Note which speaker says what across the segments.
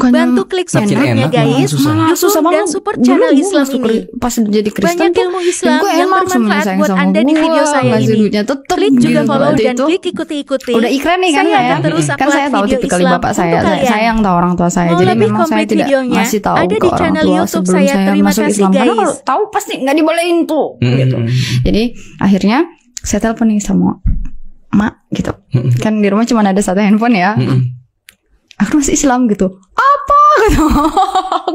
Speaker 1: Bantu klik subscribe-nya guys,
Speaker 2: susah
Speaker 1: dan
Speaker 2: banget.
Speaker 1: support channel Islam ini.
Speaker 2: Pas jadi Kristen
Speaker 1: Banyak ilmu Islam yang bermanfaat buat Anda di video saya ini. Klik juga follow dan klik ikuti-ikuti.
Speaker 2: Udah iklan nih kan
Speaker 1: saya akan terus
Speaker 2: kan saya tahu
Speaker 1: video
Speaker 2: tipikal
Speaker 1: Islam
Speaker 2: bapak saya.
Speaker 1: untuk kalian.
Speaker 2: Saya yang tahu orang tua saya.
Speaker 1: Mau
Speaker 2: Jadi
Speaker 1: lebih
Speaker 2: memang saya
Speaker 1: komplit
Speaker 2: tidak
Speaker 1: videonya,
Speaker 2: ngasih tahu
Speaker 1: ada
Speaker 2: ke
Speaker 1: di
Speaker 2: orang
Speaker 1: channel
Speaker 2: tua
Speaker 1: YouTube
Speaker 2: sebelum
Speaker 1: saya.
Speaker 2: saya
Speaker 1: Terima
Speaker 2: masuk
Speaker 1: kasih,
Speaker 2: Islam. Karena
Speaker 1: guys.
Speaker 2: kalau tahu pasti nggak dibolehin tuh. Gitu. Jadi akhirnya saya telepon nih sama mak gitu. Kan di rumah cuma ada satu handphone ya. Aku masih Islam gitu. Apa gitu.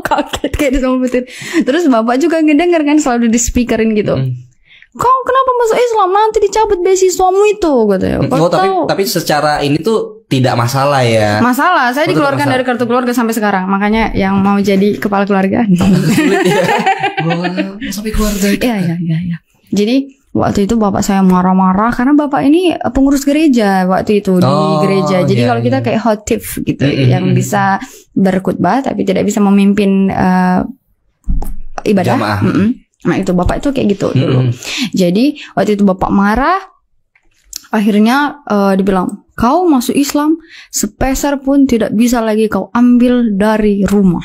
Speaker 2: Kaget kayak sama betul. Terus bapak juga ngedenger kan, selalu di speakerin gitu. Kau kenapa masuk Islam, nanti dicabut beasiswamu itu katanya.
Speaker 3: Tapi secara ini tuh tidak masalah ya.
Speaker 2: Masalah, saya dikeluarkan dari kartu keluarga sampai sekarang. Makanya yang mau jadi kepala keluarga
Speaker 3: Sulit ya. Sampai keluarga.
Speaker 2: Iya. Jadi waktu itu bapak saya marah-marah karena bapak ini pengurus gereja waktu itu di gereja. Jadi kalau kita kayak khotif gitu, yang bisa berkhutbah tapi tidak bisa memimpin ibadah. Nah itu bapak itu kayak gitu dulu. Jadi waktu itu bapak marah, akhirnya dibilang, kau masuk Islam sepeser pun tidak bisa lagi kau ambil dari rumah.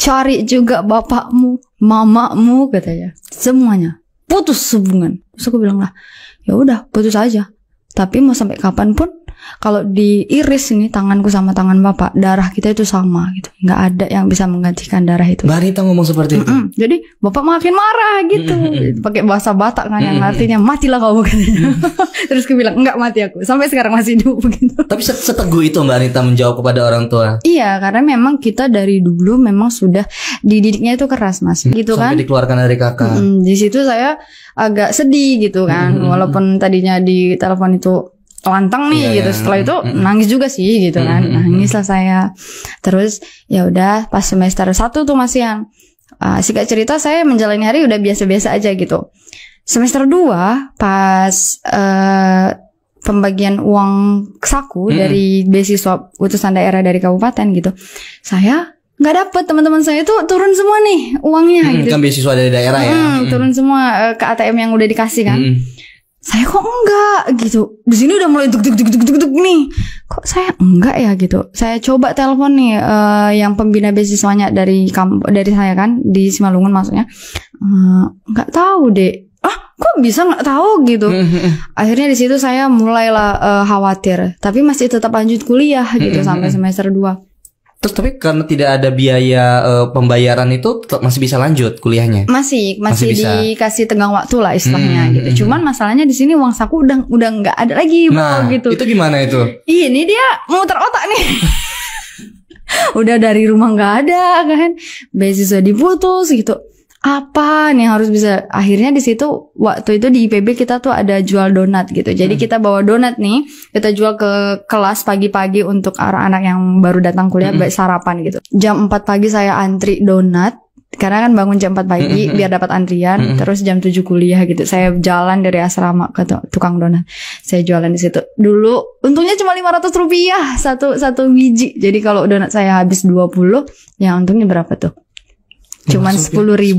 Speaker 2: Cari juga bapakmu, mamamu katanya, semuanya putus hubungan. Terus aku bilang lah, ya udah putus aja. Tapi mau sampai kapan pun, kalau diiris ini tanganku sama tangan bapak, darah kita itu sama gitu. Nggak ada yang bisa menggantikan darah itu.
Speaker 3: Mbak Anita ngomong seperti itu.
Speaker 2: Jadi bapak makin marah gitu, pakai bahasa Batak kan yang artinya matilah kau katanya. Terus aku bilang enggak mati aku, sampai sekarang masih hidup begitu.
Speaker 3: Tapi seteguh itu Mbak Anita menjawab kepada orang tua.
Speaker 2: Iya, karena memang kita dari dulu memang sudah dididiknya itu keras mas, gitu kan.
Speaker 3: Sampai dikeluarkan dari kakak.
Speaker 2: Di situ saya agak sedih gitu kan, walaupun tadinya di telepon itu lantang nih gitu. Setelah itu nangis juga sih gitu kan. Nangis lah saya. Terus ya udah pas semester 1 tuh masih yang singkat cerita saya menjalani hari udah biasa-biasa aja gitu. Semester 2 pas pembagian uang saku dari beasiswa utusan daerah dari kabupaten gitu. Saya nggak dapet, teman-teman saya itu turun semua nih uangnya gitu.
Speaker 3: Kan beasiswa dari daerah ya.
Speaker 2: Turun semua ke ATM yang udah dikasih kan. Saya kok enggak gitu. Di sini udah mulai duk nih. Kok saya enggak ya gitu. Saya coba telepon nih yang pembina beasiswanya dari saya kan di Simalungun maksudnya. Enggak tahu deh. Kok bisa nggak tahu gitu. Akhirnya di situ saya mulailah khawatir. Tapi masih tetap lanjut kuliah gitu sampai semester 2.
Speaker 3: Terus tapi karena tidak ada biaya pembayaran itu masih bisa lanjut kuliahnya? Masih bisa.
Speaker 2: Dikasih tenggang waktu lah istilahnya gitu. Cuman masalahnya di sini uang saku udah nggak ada lagi gitu.
Speaker 3: Itu gimana itu?
Speaker 2: Ini dia muter otak nih. Udah dari rumah nggak ada kan, beasiswa diputus gitu. Apa nih harus bisa. Akhirnya di situ waktu itu di IPB kita tuh ada jual donat gitu. Jadi kita bawa donat nih, kita jual ke kelas pagi-pagi untuk anak-anak yang baru datang kuliah sarapan gitu. Jam 4 pagi saya antri donat karena kan bangun jam 4 pagi biar dapat antrian. Terus jam 7 kuliah gitu. Saya jalan dari asrama ke tukang donat. Saya jualan di situ. Dulu untungnya cuma 500 rupiah satu biji. Jadi kalau donat saya habis 20, ya untungnya berapa tuh? Cuman 10.000.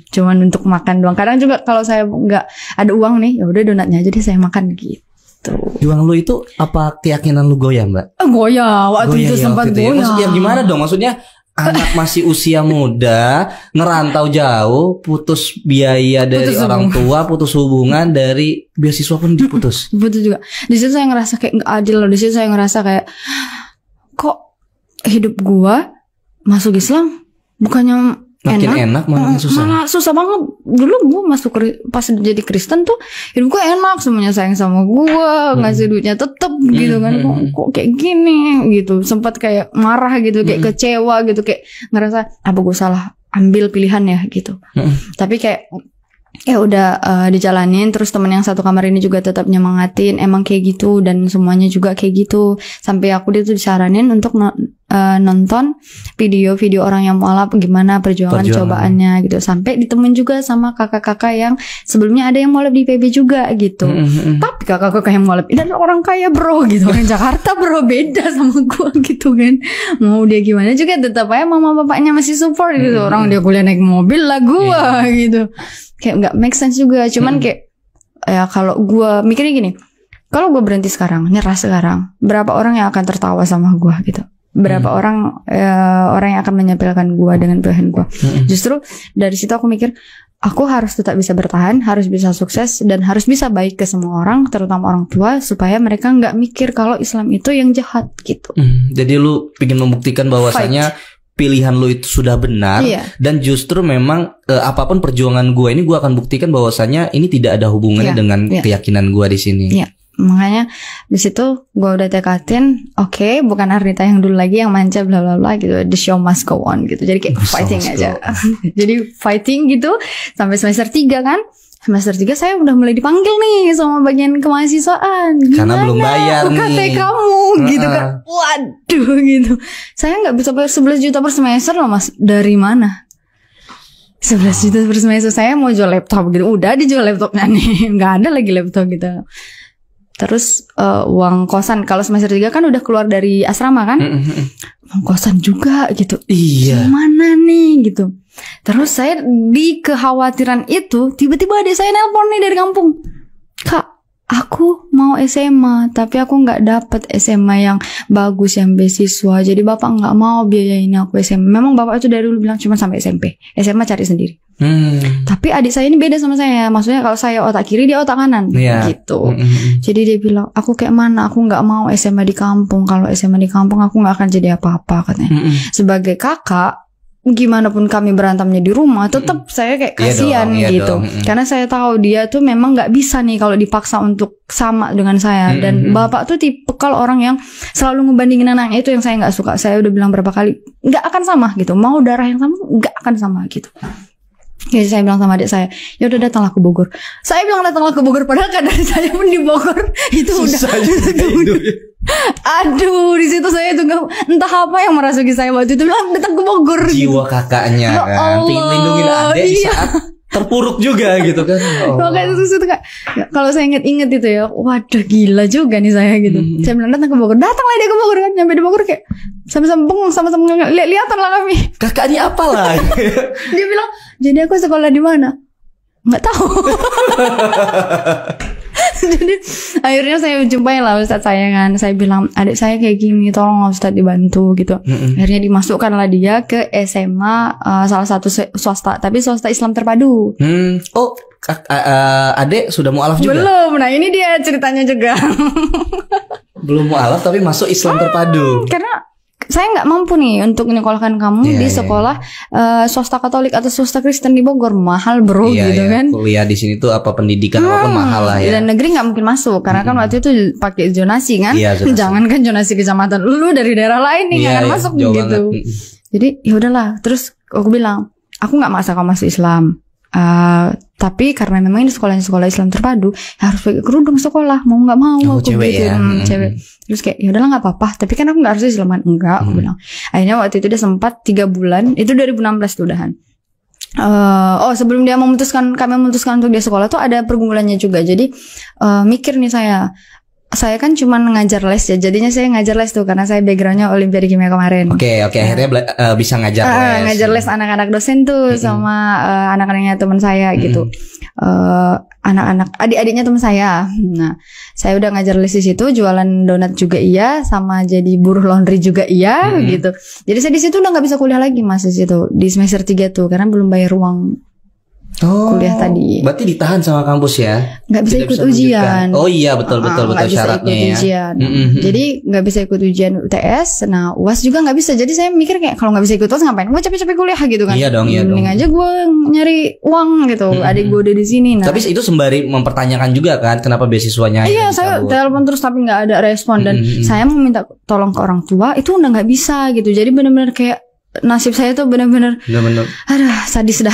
Speaker 2: Cuman untuk makan doang. Kadang juga kalau saya nggak ada uang nih, ya udah donatnya aja deh saya makan gitu.
Speaker 3: Uang lu itu apa keyakinan lu goyah Mbak?
Speaker 2: Goyah waktu itu sempat goyah.
Speaker 3: Maksudnya gimana dong? Maksudnya anak masih usia muda, ngerantau jauh, putus biaya dari orang tua, putus hubungan dari beasiswa pun diputus.
Speaker 2: Putus juga. Di situ saya ngerasa kayak nggak adil loh. Di situ saya ngerasa kayak kok hidup gua masuk Islam bukannya
Speaker 3: makin enak malah susah.
Speaker 2: Malah susah banget. Dulu gue masuk pas jadi Kristen tuh hidup gue enak, semuanya sayang sama gue, ngasih duitnya tetep gitu kan. Kok kayak gini gitu. Sempat kayak marah gitu, kayak kecewa gitu, kayak ngerasa apa gue salah ambil pilihan ya gitu. Tapi kayak ya udah dijalanin. Terus teman yang satu kamar ini juga tetap nyemangatin, emang kayak gitu dan semuanya juga kayak gitu. Sampai aku dia tuh disaranin untuk nonton video-video orang yang mualaf gimana perjuangan cobaannya gitu. Sampai ditemuin juga sama kakak-kakak yang sebelumnya ada yang mualaf di PB juga gitu. Tapi kakak-kakak yang mualaf ini adalah orang kaya bro gitu, orang Jakarta bro, beda sama gua gitu kan. Mau dia gimana juga tetap aja mama bapaknya masih support gitu. Orang dia kuliah naik mobil lah gua gitu. Kayak nggak make sense juga. Cuman kayak ya kalau gua mikirnya gini, kalau gua berhenti sekarang, nyerah sekarang, berapa orang yang akan tertawa sama gua gitu. berapa orang yang akan menyepelekan gue dengan pilihan gue. Justru dari situ aku mikir, aku harus tetap bisa bertahan, harus bisa sukses, dan harus bisa baik ke semua orang, terutama orang tua, supaya mereka nggak mikir kalau Islam itu yang jahat gitu.
Speaker 3: Jadi lu ingin membuktikan bahwasanya pilihan lu itu sudah benar, dan justru memang apapun perjuangan gue ini, gue akan buktikan bahwasanya ini tidak ada hubungannya dengan keyakinan gue di sini.
Speaker 2: Makanya di situ gue udah tekatin, oke, bukan Arnita yang dulu lagi yang manja bla bla bla gitu, the show must go on gitu. Jadi kayak fighting aja. Jadi fighting gitu sampai semester 3 kan. Semester 3 saya udah mulai dipanggil nih sama bagian kemahasiswaan.
Speaker 3: Karena belum bayar
Speaker 2: UKT
Speaker 3: nih
Speaker 2: kamu gitu kan. Waduh gitu. Saya gak bisa bayar 11 juta per semester loh mas. Dari mana? 11 juta per semester. Saya mau jual laptop gitu. Udah dijual laptopnya nih. Gak ada lagi laptop gitu. Terus uang kosan. Kalau semester 3 kan udah keluar dari asrama kan. Uang kosan juga gitu.
Speaker 3: Iya.
Speaker 2: Gimana nih gitu. Terus saya di kekhawatiran itu, tiba-tiba adik saya nelpon nih dari kampung. Kak, aku mau SMA, tapi aku gak dapet SMA yang bagus, yang beasiswa. Jadi bapak gak mau biayain aku SMA. Memang bapak itu dari dulu bilang cuma sampai SMP. SMA cari sendiri. Tapi adik saya ini beda sama saya. Maksudnya kalau saya otak kiri, dia otak kanan gitu. Jadi dia bilang, aku kayak mana, aku gak mau SMA di kampung. Kalau SMA di kampung aku gak akan jadi apa-apa katanya. Sebagai kakak, gimana pun kami berantemnya di rumah, tetap saya kayak kasihan gitu. Karena saya tahu dia tuh memang nggak bisa nih kalau dipaksa untuk sama dengan saya. Dan bapak tuh tipikal orang yang selalu ngebandingin anaknya, itu yang saya nggak suka. Saya udah bilang berapa kali, nggak akan sama gitu. Mau darah yang sama, nggak akan sama gitu. Jadi saya bilang sama adik saya, ya udah datanglah ke Bogor. Saya bilang datanglah ke Bogor, padahal kadang saya pun di Bogor itu
Speaker 3: susah
Speaker 2: udah. Aduh, di situ saya tuh entah apa yang merasuki saya waktu itu, bilang datang ke Bogor.
Speaker 3: Jiwa kakaknya kan, pengen lindungin adik di saat terpuruk juga gitu kan.
Speaker 2: Makanya itu kayak, kalau saya inget-inget itu ya, waduh gila juga nih saya gitu. Saya bilang datang ke Bogor, datanglah dia ke Bogor kan. Nyampe di Bogor kayak sama-sama bengong, sama-sama lihat-lihatan lah kami.
Speaker 3: Kakak ini apa lah?
Speaker 2: Dia bilang, jadi aku sekolah di mana? Nggak tahu. Jadi akhirnya saya jumpai lah Ustadz saya kan. Saya bilang, adik saya kayak gini, tolong Ustadz dibantu gitu. Akhirnya dimasukkanlah dia ke SMA salah satu swasta, tapi swasta Islam terpadu.
Speaker 3: Oh, adik sudah mualaf juga?
Speaker 2: Belum, nah ini dia ceritanya juga.
Speaker 3: Belum mualaf tapi masuk Islam terpadu.
Speaker 2: Karena saya nggak mampu nih untuk menyekolahkan kamu di sekolah swasta Katolik atau swasta Kristen di Bogor, mahal bro gitu kan.
Speaker 3: Kuliah di sini tuh apa pendidikan apapun mahal lah ya.
Speaker 2: Dan negeri nggak mungkin masuk karena kan waktu itu pakai zonasi kan. Jangan kan zonasi kecamatan, lu dari daerah lain nih nggak akan masuk gitu. Jadi ya udahlah. Terus aku bilang, aku nggak maksa kamu masuk Islam. Tapi karena memang ini sekolah Islam terpadu, harus pakai kerudung sekolah, mau nggak mau aku
Speaker 3: cewek
Speaker 2: gitu. Cewek. Terus kayak ya udahlah nggak apa-apa, tapi kan aku nggak harus Islaman. Enggak, aku bilang. Akhirnya waktu itu dia sempat 3 bulan, itu 2016 tuh udahan. Sebelum dia kami memutuskan untuk dia sekolah tuh ada pergumulannya juga. Jadi mikir nih saya kan cuma ngajar les ya, jadinya saya ngajar les tuh karena saya backgroundnya Olimpiade Kimia kemarin. Oke,
Speaker 3: akhirnya bisa ngajar les.
Speaker 2: Ngajar les anak-anak dosen tuh sama anak-anaknya teman saya gitu. Anak-anak adik-adiknya teman saya. Nah, saya udah ngajar les di situ, jualan donat juga iya, sama jadi buruh laundry juga iya gitu. Jadi saya di situ udah nggak bisa kuliah lagi Mas di situ di semester 3 tuh karena belum bayar uang. Kuliah tadi.
Speaker 3: Berarti ditahan sama kampus ya?
Speaker 2: Nggak bisa ikut ujian.
Speaker 3: Oh iya betul syaratnya ya.
Speaker 2: Jadi nggak bisa ikut ujian UTS. Nah UAS juga nggak bisa. Jadi saya mikir kayak kalau nggak bisa ikut UAS ngapain? Gue capek-capek kuliah gitu kan.
Speaker 3: Iya dong.
Speaker 2: Mending aja gue nyari uang gitu. Adik gue udah di sini. Nah.
Speaker 3: Tapi itu sembari mempertanyakan juga kan kenapa beasiswanya?
Speaker 2: Iya saya telepon terus tapi nggak ada respon dan saya mau minta tolong ke orang tua itu udah nggak bisa gitu. Jadi benar-benar kayak nasib saya tuh benar-benar. Aduh sadis dah.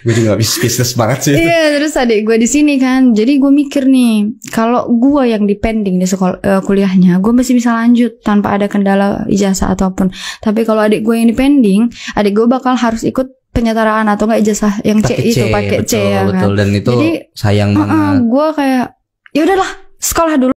Speaker 3: Gue juga bisnis banget sih.
Speaker 2: Iya, terus adik gue di sini kan. Jadi gue mikir nih, kalau gue yang dipending di sekolah kuliahnya, gue masih bisa lanjut tanpa ada kendala ijazah ataupun. Tapi kalau adik gue yang dipending, adik gue bakal harus ikut penyetaraan atau enggak ijazah yang C itu pakai C ya kan.
Speaker 3: Betul, dan itu
Speaker 2: jadi,
Speaker 3: sayang banget.
Speaker 2: Gue kayak ya udahlah, sekolah dulu.